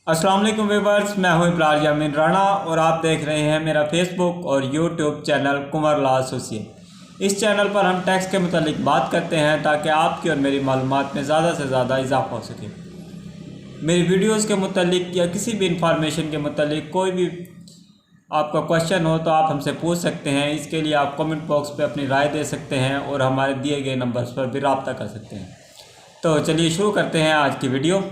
अस्सलाम वालेकुम व्यूअर्स, मैं हूं इब्रार यामीन राणा और आप देख रहे हैं मेरा फेसबुक और यूट्यूब चैनल कुंवर लॉ एसोसिएट। इस चैनल पर हम टैक्स के मुतालिक बात करते हैं ताकि आपकी और मेरी मालूमात में ज़्यादा से ज़्यादा इजाफा हो सके। मेरी वीडियोस के मुतालिक या किसी भी इंफॉर्मेशन के मुतालिक कोई भी आपका क्वेश्चन हो तो आप हमसे पूछ सकते हैं। इसके लिए आप कमेंट बॉक्स पे अपनी राय दे सकते हैं और हमारे दिए गए नंबर्स पर भी रब्ता कर सकते हैं। तो चलिए शुरू करते हैं आज की वीडियो।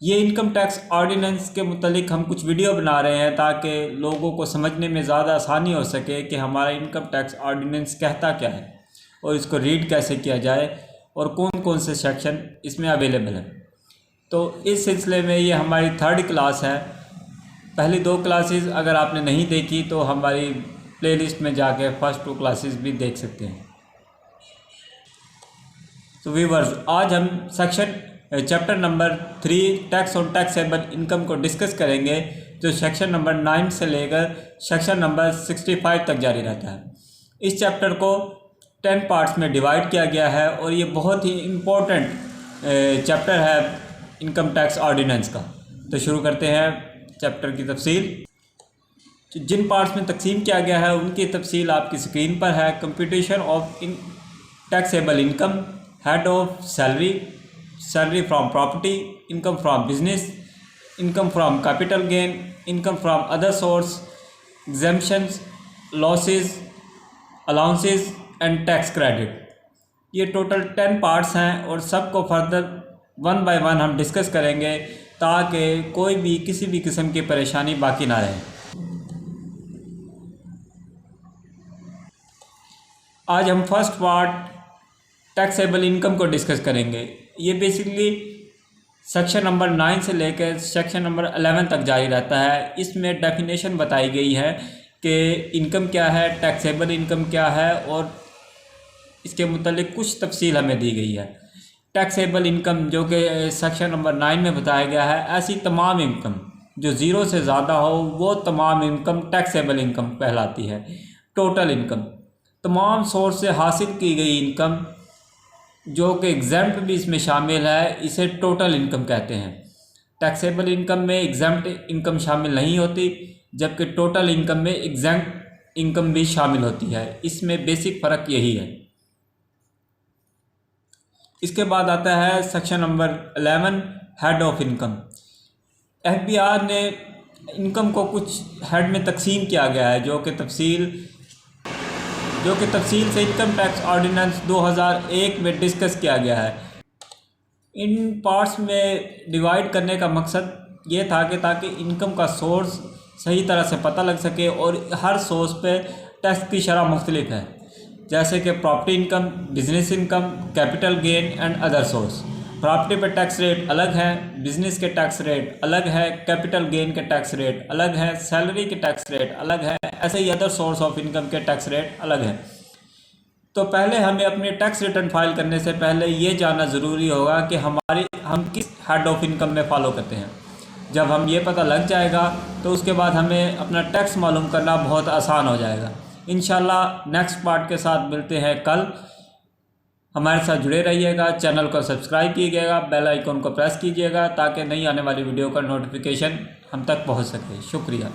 ये इनकम टैक्स ऑर्डिनेंस के मुतालिक हम कुछ वीडियो बना रहे हैं ताकि लोगों को समझने में ज़्यादा आसानी हो सके कि हमारा इनकम टैक्स ऑर्डिनेंस कहता क्या है और इसको रीड कैसे किया जाए और कौन कौन से सेक्शन इसमें अवेलेबल हैं। तो इस सिलसिले में ये हमारी 3rd क्लास है। पहली 2 क्लासेस अगर आपने नहीं देखी तो हमारी प्लेलिस्ट में जाके फर्स्ट 2 क्लासेस भी देख सकते हैं। तो व्यूअर्स, आज हम chapter number 3 tax on taxable income को डिस्कस करेंगे, जो सेक्शन नंबर 9 से लेकर सेक्शन नंबर 65 तक जारी रहता है। इस चैप्टर को 10 पार्ट्स में डिवाइड किया गया है और ये बहुत ही इम्पोर्टेंट चैप्टर है इनकम टैक्स ऑर्डिनेंस का। तो शुरू करते हैं चैप्टर की तफसील। जिन पार्ट्स में तकसीम किया गया है उनकी तफसील आपकी स्क्रीन पर है। Computation of taxable income, head of salary, salary from property, income from business, income from capital gain, income from other source, exemptions, losses, allowances and tax credit. ये टोटल 10 पार्ट्स हैं और सबको फर्दर 1 बाय 1 हम discuss करेंगे ताकि कोई भी किसी भी किस्म की परेशानी बाकी ना रहे। आज हम फर्स्ट पार्ट टैक्सेबल इनकम को डिस्कस करेंगे। ये बेसिकली सेक्शन नंबर 9 से लेकर सेक्शन नंबर 11 तक जारी रहता है। इसमें डेफिनेशन बताई गई है कि इनकम क्या है, टैक्सेबल इनकम क्या है और इसके मुतालिक कुछ तफसील हमें दी गई है। टैक्सेबल इनकम जो कि सेक्शन नंबर 9 में बताया गया है, ऐसी तमाम इनकम जो ज़ीरो से ज़्यादा हो वो तमाम इनकम टैक्सेबल इनकम कहलाती है। टोटल इनकम, तमाम सोर्स से हासिल की गई इनकम जो कि एग्जेम्प्ट भी इसमें शामिल है, इसे टोटल इनकम कहते हैं। टैक्सेबल इनकम में एग्जेम्प्ट इनकम शामिल नहीं होती, जबकि टोटल इनकम में एग्जेम्प्ट इनकम भी शामिल होती है। इसमें बेसिक फ़र्क यही है। इसके बाद आता है section number 11, head of income. FBR ने इनकम को कुछ हेड में तकसीम किया गया है जो कि तफसील से इनकम टैक्स ऑर्डिनेंस 2001 में डिस्कस किया गया है। इन पार्ट्स में डिवाइड करने का मकसद ये था कि ताकि इनकम का सोर्स सही तरह से पता लग सके और हर सोर्स पे टैक्स की शरह मुख्तलिफ है, जैसे कि property income, business income, capital gain and other source. Property पे टैक्स रेट अलग है, बिजनेस के टैक्स रेट अलग है, कैपिटल गेन के टैक्स रेट अलग है, सैलरी के टैक्स रेट अलग है, ऐसे ही अदर सोर्स ऑफ इनकम के टैक्स रेट अलग है। तो पहले हमें अपने टैक्स रिटर्न फाइल करने से पहले ये जानना ज़रूरी होगा कि हम किस हेड ऑफ इनकम में फ़ॉलो करते हैं। जब हम ये पता लग जाएगा तो उसके बाद हमें अपना टैक्स मालूम करना बहुत आसान हो जाएगा। इंशाल्लाह नेक्स्ट पार्ट के साथ मिलते हैं कल। हमारे साथ जुड़े रहिएगा, चैनल को सब्सक्राइब कीजिएगा, बेल आइकन को प्रेस कीजिएगा ताकि नई आने वाली वीडियो का नोटिफिकेशन हम तक पहुंच सके। शुक्रिया।